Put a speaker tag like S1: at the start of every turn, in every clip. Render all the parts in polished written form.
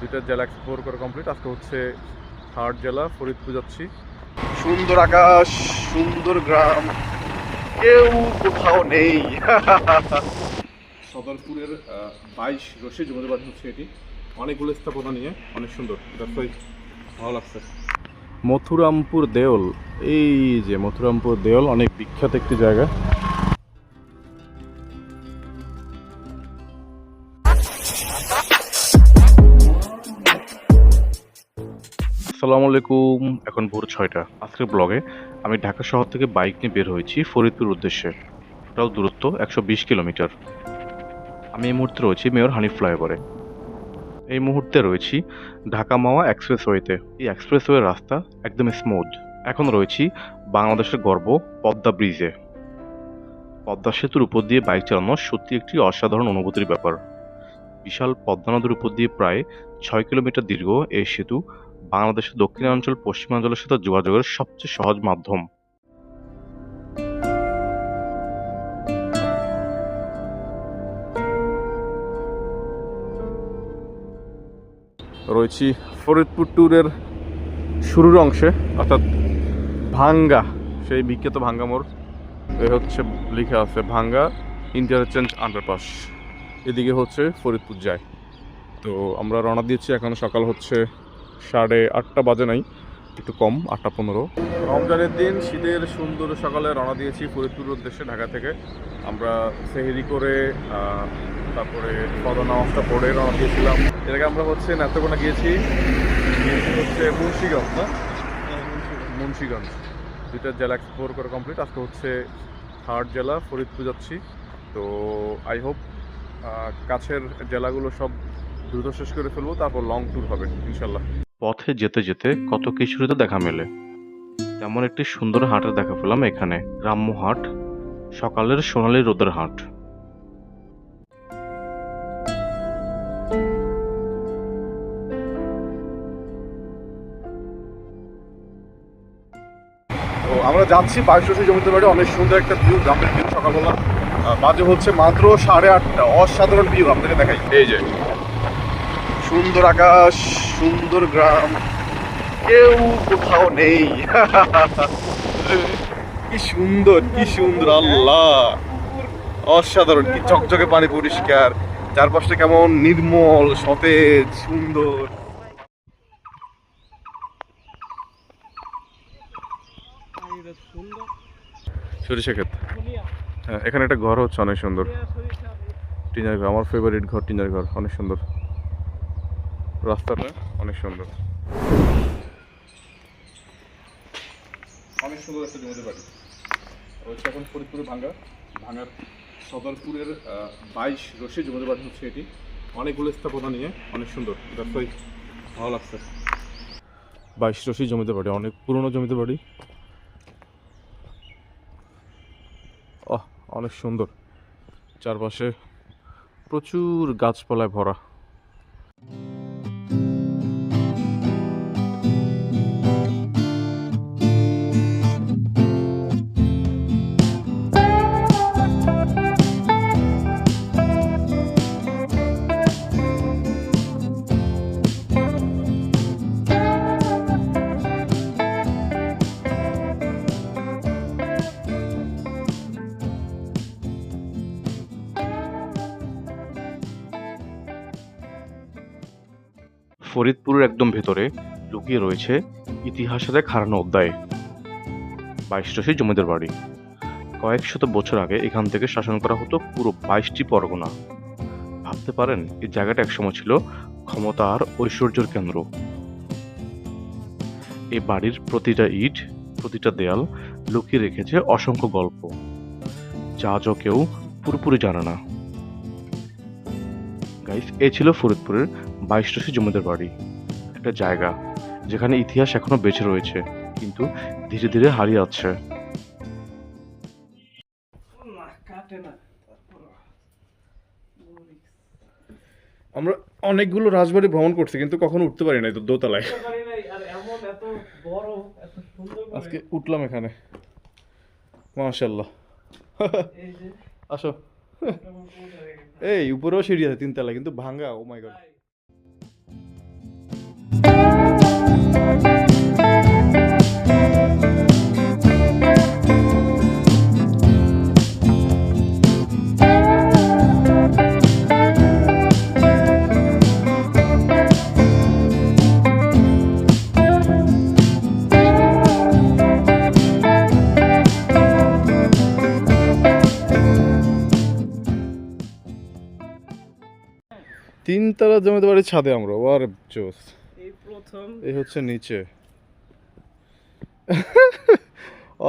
S1: দুইটা জেলা এক্সপ্লোর করা কমপ্লিট। আজকে হচ্ছে থার্ড জেলা ফরিদপুর যাচ্ছি। সুন্দর আকাশ, সুন্দর গ্রাম, কেউ কোথাও নেই। সদরপুরের 22 রশি জমিদার বাড়ি হচ্ছে এটি। অনেকগুলো স্থাপনা নিয়ে অনেক সুন্দর, ভালো লাগছে। মথুরামপুর দেওল, এই যে মথুরামপুর দেওল অনেক বিখ্যাত একটি জায়গা। আসসালামু আলাইকুম, এখন ভোর 6টা। আজকের ব্লগে আমি ঢাকা শহর থেকে বাইক নিয়ে বের হয়েছি ফরিদপুর উদ্দেশ্যে। টোটাল দূরত্ব 120 কিলোমিটার। আমি এই মুহূর্তে রয়েছি মেয়র হানিফ ফ্লাইওভারে। এই মুহূর্তে রয়েছি ঢাকা মাওয়া এক্সপ্রেসওয়েতে। এই এক্সপ্রেসওয়ের রাস্তা একদম স্মুথ। এখন রয়েছি বাংলাদেশের গর্ব পদ্মা ব্রিজে। পদ্মা সেতুর উপর দিয়ে বাইক চালানো সত্যি একটি অসাধারণ অনুভূতির ব্যাপার। বিশাল পদ্মা নদীর উপর দিয়ে প্রায় 6 কিলোমিটার দীর্ঘ এই সেতু বাংলাদেশের দক্ষিণাঞ্চল পশ্চিমাঞ্চলের সাথে যোগাযোগের সবচেয়ে সহজ মাধ্যম। রয়েছি ফরিদপুর ট্যুরের শুরুর অংশে, অর্থাৎ ভাঙ্গা, সেই বিখ্যাত ভাঙ্গা মোড়। এ হচ্ছে লেখা আছে ভাঙ্গা ইন্টারচেঞ্জ আন্ডারপাস। এদিকে হচ্ছে ফরিদপুর যায়। তো আমরা রওনা দিয়েছি, এখন সকাল হচ্ছে 8:30 বাজে নাই, একটু কম, 8:15। রমজানের দিন শীতের সুন্দর সকালে রওনা দিয়েছি ফরিদপুর উদ্দেশ্যে ঢাকা থেকে। আমরা সেহেরি করে তারপরে ফজর নামাজটা পড়ে রওনা দিয়েছিলাম। এর আগে আমরা হচ্ছে নেত্রকোনা গিয়েছি হচ্ছে মুন্সিগঞ্জ, না মুন্সিগঞ্জ। দুইটা জেলা এক্সপ্লোর করা কমপ্লিট। আজকে হচ্ছে থার্ড জেলা ফরিদপুর যাচ্ছি। তো আই হোপ কাছের জেলাগুলো সব দ্রুত শেষ করে ফেলবো, তারপর লং ট্যুর হবে ইনশাল্লাহ। পথে যেতে যেতে কত কিছুরই তো দেখা মেলে। তেমন একটি সুন্দর হাটের দেখা পেলাম এখানে, গ্রাম্য হাট, সকালের সোনালী রোদের হাট। তো আমরা যাচ্ছি 22 রশি জমিদার বাড়ি। অনেক সুন্দর একটা ভিউ, গ্রামের ভিউ। সকালবেলা বাজে হচ্ছে মাত্র 8:30। অসাধারণ ভিউ আপনাকে দেখাই। এই যে সুন্দর আকাশ, সুন্দর গ্রাম, কেউ কোথাও নেই। কি সুন্দর, কি সুন্দর, আল্লাহ অসাধারণ। কি ঝকঝকে পানি, পরিষ্কার, চারপাশটা কেমন নির্মল, সতেজ, সুন্দর। সরিষা ক্ষেত, হ্যাঁ, এখানে একটা ঘর হচ্ছে অনেক সুন্দর, টিনের ঘর। আমার ফেভারিট ঘর, টিনের ঘর, অনেক সুন্দর। রাস্তাটা অনেক সুন্দর, অনেক সুন্দর একটা জমিতে বাড়ি রয়েছে এখন ফরিদপুরে ভাঙ্গার সদরপুরের 22 রশি জমিতে বাড়ি হচ্ছে এটি। অনেকগুলো স্থাপনা নিয়ে অনেক সুন্দর, ভালো লাগছে। 22 রশি জমিতে বাড়ি, অনেক পুরনো জমিতে বাড়ি। অনেক সুন্দর, চারপাশে প্রচুর গাছপালায় ভরা। ফরিদপুরের একদম ভেতরে লুকিয়ে রয়েছে ইতিহাসের এক হারানো অধ্যায়, 22 রশি জমিদার বাড়ি। কয়েক শত বছর আগে এখান থেকে শাসন করা হতো পুরো 22টি পরগনা। ভাবতে পারেন এই জায়গাটা একসময় ছিল ক্ষমতা আর ঐশ্বর্যের কেন্দ্র। এই বাড়ির প্রতিটা ইট, প্রতিটা দেয়াল লুকিয়ে রেখেছে অসংখ্য গল্প, যা কেউ পুরোপুরি জানে না। গাইস, এই ছিল ফরিদপুরের 22 রশি জমিদার বাড়ি, একটা জায়গা যেখানে ইতিহাস এখনো বেঁচে রয়েছে, কিন্তু ধীরে ধীরে হারিয়ে যাচ্ছে। আমরা অনেকগুলো রাজবাড়ি ভ্রমণ করছি, কিন্তু কখনো উঠতে পারি নাই তো দোতলায়। আজকে উঠলাম এখানে, মাশাআল্লাহ। আসো। এই উপরেও সিঁড়ি আছে 3 তলা, কিন্তু ভাঙ্গা। ও মাই গড। তিনতলা জমিতে বাড়ির ছাদে আমরা, ওয়ার জোস।
S2: এই প্রথম
S1: এই হচ্ছে নিচে।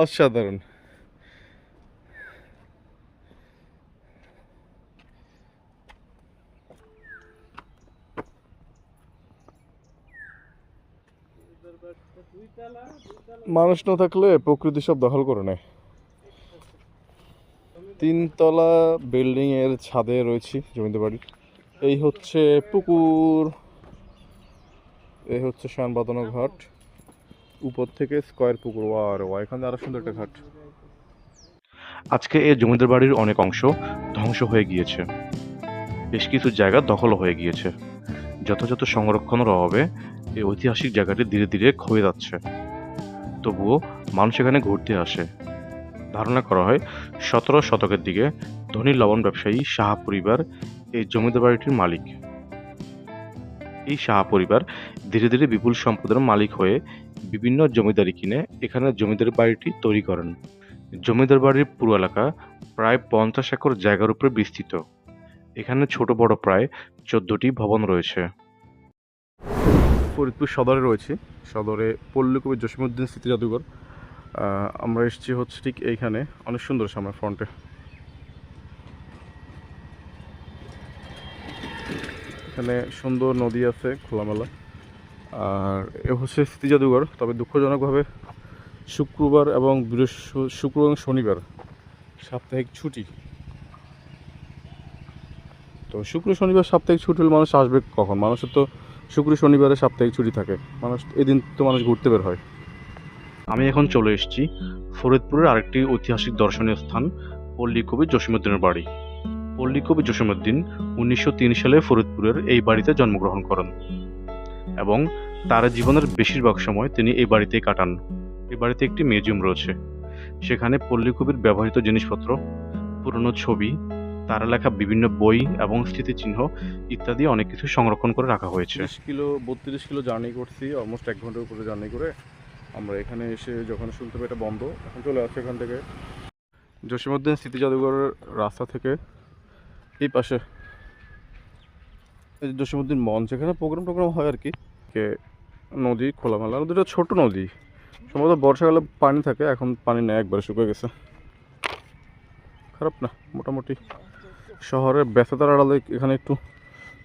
S1: অসাধারণ। মানুষ না থাকলে প্রকৃতি সব দখল করে নেয়। তিনতলা বিল্ডিং এর ছাদে রয়েছি জমিদার বাড়ির। এই হচ্ছে পুকুর, এই হচ্ছে শান বাঁধানো ঘাট, উপর থেকে স্কয়ার পুকুর। ওয়ার এখানে আরো সুন্দর একটা ঘাট।
S3: আজকে এই জমিদার বাড়ির অনেক অংশ ধ্বংস হয়ে গিয়েছে, বেশ কিছু জায়গা দখল হয়ে গিয়েছে। যথাযথ সংরক্ষণের অভাবে এই ঐতিহাসিক জায়গাটি ধীরে ধীরে ক্ষয়ে যাচ্ছে। তবুও মানুষ এখানে ঘুরতে আসে। ধারণা করা হয় 17 শতকের দিকে ধনী লবণ ব্যবসায়ী সাহা পরিবার এই জমিদার বাড়িটির মালিক। এই সাহা পরিবার ধীরে ধীরে বিপুল সম্পদের মালিক হয়ে বিভিন্ন জমিদারি কিনে এখানে জমিদার বাড়িটি তৈরি করেন। জমিদার বাড়ির পুরো এলাকা প্রায় 50 একর জায়গার উপরে বিস্তৃত। এখানে ছোট বড় প্রায় 14টি ভবন রয়েছে।
S1: ফরিদপুর সদরে রয়েছে, সদরে পল্লী কবি জসীমউদ্দিন স্মৃতি জাদুঘর। আমরা এসেছি হচ্ছে ঠিক এইখানে, অনেক সুন্দর সামনে ফ্রন্টে। এখানে সুন্দর নদী আছে খোলামেলা। আর এ হচ্ছে স্মৃতি জাদুঘর, তবে দুঃখজনকভাবে শুক্রবার এবং শুক্র এবং শনিবার সাপ্তাহিক ছুটি। তো শুক্র শনিবার সাপ্তাহিক ছুটি হলে মানুষ আসবে কখন? মানুষের তো শুক্র শনিবারে সাপ্তাহিক ছুটি থাকে, মানুষ এদিন তো মানুষ ঘুরতে বের হয়।
S3: আমি এখন চলে এসেছি ফরিদপুরের আরেকটি ঐতিহাসিক দর্শনীয় স্থান, পল্লী কবি জসীমউদ্দিনের বাড়ি। পল্লী কবি জসীমউদ্দিন 1903 সালে ফরিদপুরের এই বাড়িতে জন্মগ্রহণ করেন এবং তার জীবনের বেশিরভাগ সময় তিনি এই বাড়িতেই কাটান। এই বাড়িতে একটি মিউজিয়াম রয়েছে, সেখানে পল্লী কবির ব্যবহৃত জিনিসপত্র, পুরনো ছবি, তার লেখা বিভিন্ন বই এবং স্মৃতিচিহ্ন ইত্যাদি অনেক কিছু সংরক্ষণ করে রাখা হয়েছে।
S1: 32 কিলো জার্নি করছি, অলমোস্ট 1 ঘন্টার উপরে জার্নি করে আমরা এখানে এসে যখন শুনতে পাই এটা বন্ধ, এখন চলে আসছে এখান থেকে। জসীমউদ্দিন স্মৃতি জাদুঘরের রাস্তা থেকে এই পাশে এই জসীমউদ্দিন মঞ্চ, এখানে প্রোগ্রাম হয় আর কি। নদী খোলামেলা, নদীটা ছোট নদী, সম্ভবত বর্ষাকালে পানি থাকে, এখন পানি নেই, একবারে শুকিয়ে গেছে। খারাপ না, মোটামুটি শহরের ব্যস্ততার আড়ালে এখানে একটু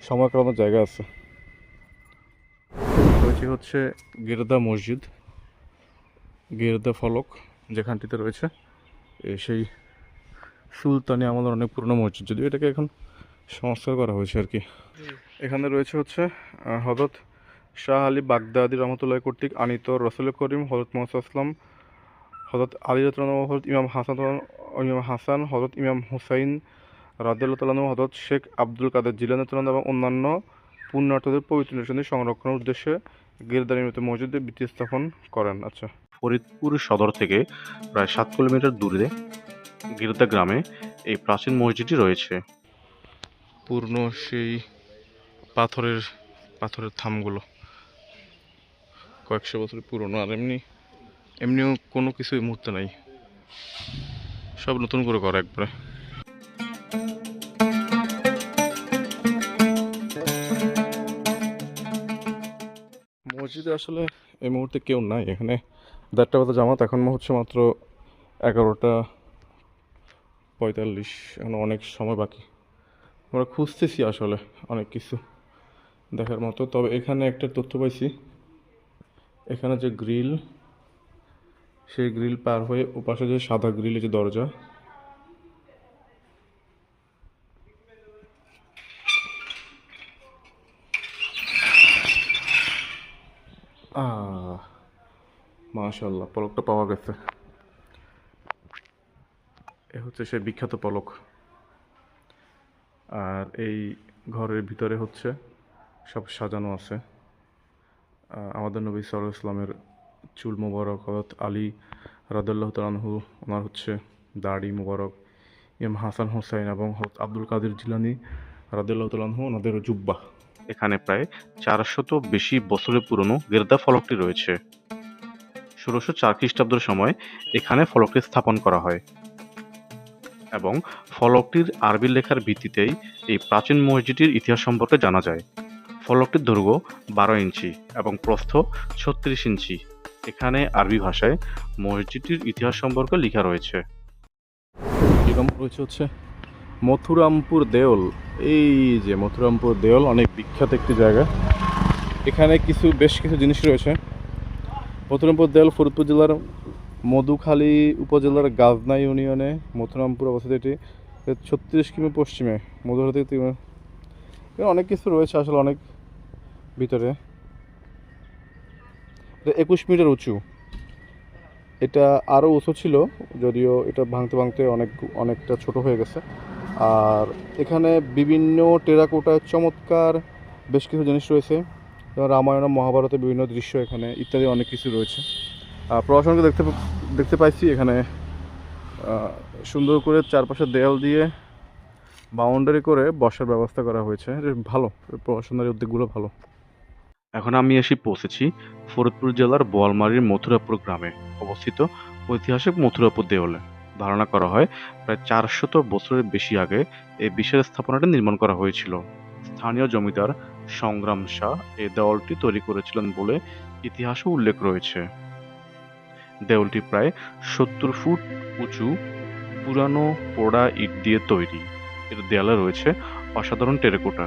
S1: সময় কাটানোর জায়গা আছে। রয়েছে হচ্ছে গেরদা মসজিদ, গেরদা ফলক যেখানটিতে রয়েছে সেই সুলতানি আমলের অনেক পুরনো মসজিদ, যদিও এটাকে এখন সংস্কার করা হয়েছে আর কি। এখানে রয়েছে হচ্ছে হযরত শাহ আলী বাগদাদি রহমতুল্লাহ কর্তৃক আনিত রসুল করিম হযরত মুহাম্মদ আসলাম, হযরত আলী রাদিয়াল্লাহু আনহু, হযরত ইমাম হাসান, হযরত ইমাম হুসাইন রাদিয়াল্লাহু তাআলা আনহু, হযরত শেখ আব্দুল কাদের জিলানী রাদিয়াল্লাহু এবং অন্যান্য পুণ্যার্থীদের পবিত্র নিদর্শন সংরক্ষণের উদ্দেশ্যে গেরদা নির্মিত মসজিদে ভিত্তি স্থাপন করেন। আচ্ছা,
S3: ফরিদপুর সদর থেকে প্রায় 7 কিলোমিটার দূরে গিরদা গ্রামে এই প্রাচীন মসজিদটি রয়েছে।
S1: পুরনো সেই পাথরের থামগুলো কয়েকশো বছর পুরনো, আর এমনিও কোনো কিছুই মুহূর্তে নাই, সব নতুন করে করা একবারে। মসজিদে আসলে এই মুহূর্তে কেউ নাই, এখানে 1:30 বাজে জামাত, এখন হচ্ছে মাত্র 11:45, এখন অনেক সময় বাকি। আমরা খুঁজতেছি আসলে অনেক কিছু দেখার মতো। তবে এখানে একটা তথ্য পাইছি, এখানে যে গ্রিল, সেই গ্রিল পার হয়ে ওপাশে যে সাদা গ্রিলের যে দরজা, মাশাআল্লাহ, পলকটা পাওয়া গেছে। এ হচ্ছে সেই বিখ্যাত পলক। আর এই ঘরের ভিতরে হচ্ছে সব সাজানো আছে। আমাদের নবী সাল্লাল্লাহু আলাইহি ওয়াসাল্লামের চুল মোবারক, হযরত আলী রাদিয়াল্লাহু তাআলা আনহু ওনার হচ্ছে দাড়ি মোবারক, ইমাম হাসান হোসাইন এবং হযরত আব্দুল কাদের জিলানী রাদিয়াল্লাহু তাআলা আনহু ওনাদের জুব্বা।
S3: এখানে প্রায় 400 বেশি বছরের পুরনো গেরদা ফলকটি রয়েছে। 1604 খ্রিস্টাব্দের সময় এখানে ফলকটি স্থাপন করা হয় এবং ফলকটির আরবি লেখার ভিত্তিতেই এই প্রাচীন মসজিদটির ইতিহাস সম্পর্কে জানা যায়। ফলকটির দৈর্ঘ্য 12 ইঞ্চি এবং প্রস্থ 36 ইঞ্চি। এখানে আরবি ভাষায় মসজিদটির ইতিহাস সম্পর্কে লেখা রয়েছে।
S1: এরকম রয়েছে হচ্ছে মথুরামপুর দেওল। এই যে মথুরামপুর দেওল অনেক বিখ্যাত একটি জায়গা। এখানে বেশ কিছু জিনিস রয়েছে। মথুরামপুর দেওল ফরিদপুর জেলার মধুখালী উপজেলার গাজনা ইউনিয়নে মথুরামপুর অবস্থিত। এটি 36 কিমি পশ্চিমে মধুখালী থেকে এখানে অনেক কিছু রয়েছে আসলে, অনেক ভিতরে। এটা 21 মিটার উঁচু। এটা আরও উঁচু ছিল, যদিও এটা ভাঙতে ভাঙতে অনেকটা ছোট হয়ে গেছে। আর এখানে বিভিন্ন টেরাকোটার চমৎকার বেশ কিছু জিনিস রয়েছে, যেমন রামায়ণ মহাভারতের বিভিন্ন দৃশ্য এখানে ইত্যাদি অনেক কিছু রয়েছে। প্রশাসনকে দেখতে পাইছি এখানে সুন্দর করে চারপাশে দেয়াল দিয়ে বাউন্ডারি করে বসার ব্যবস্থা করা হয়েছে। ভালো, প্রশাসনের উদ্যোগগুলো ভালো।
S3: এখন আমি এসে পৌঁছেছি ফরিদপুর জেলার বোয়ালমারীর মথুরাপুর গ্রামে অবস্থিত ঐতিহাসিক মথুরাপুর দেওলে। ধারণা করা হয় প্রায় 400 বছরের বেশি আগে এই বিশেষ স্থাপনাটি নির্মাণ করা হয়েছিল। স্থানীয় জমিদার সংগ্রাম শাহ এই দেওয়ালটি তৈরি করেছিলেন বলে ইতিহাসে উল্লেখ রয়েছে। দেওয়ালটি প্রায় 70 ফুট উঁচু পুরানো পোড়া ইট দিয়ে তৈরি। এর দেয়ালে রয়েছে অসাধারণ টেরাকোটা।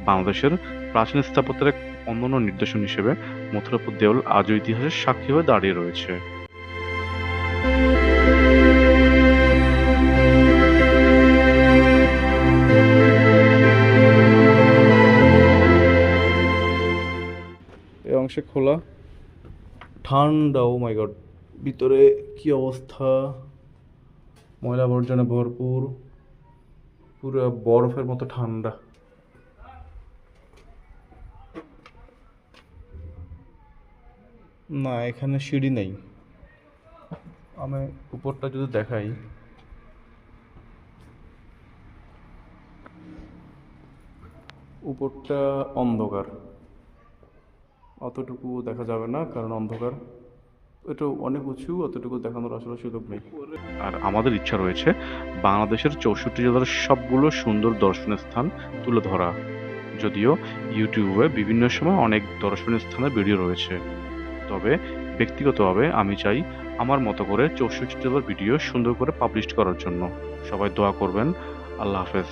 S3: বাংলাদেশের প্রাচীন স্থাপত্যের এক অনন্য নিদর্শন হিসেবে মথুরাপুর দেওল আজও ইতিহাসের সাক্ষী হয়ে দাঁড়িয়ে রয়েছে।
S1: এই অংশে খোলা, ঠান্ডা। ও মাই গড, ভিতরে কি অবস্থা! ময়লা আবর্জনা ভরপুর, পুরো বরফের মতো ঠান্ডা। না, এখানে সিঁড়ি নেই। আমি উপরটা যদি দেখাই, উপরটা অন্ধকার, অতটুকু দেখা যাবে না কারণ অন্ধকার। এটা অনেক উঁচু, অতটুকু দেখানোর আসলে সুযোগ নেই।
S3: আর আমাদের ইচ্ছা রয়েছে বাংলাদেশের 64 জেলার সবগুলো সুন্দর দর্শনীয় স্থান তুলে ধরা। যদিও ইউটিউবে বিভিন্ন সময় অনেক দর্শনীয় স্থানের ভিডিও রয়েছে, তবে ব্যক্তিগতভাবে আমি চাই আমার মতো করে 64 জেলার ভিডিও সুন্দর করে পাবলিশ করার জন্য। সবাই দোয়া করবেন। আল্লাহ হাফেজ।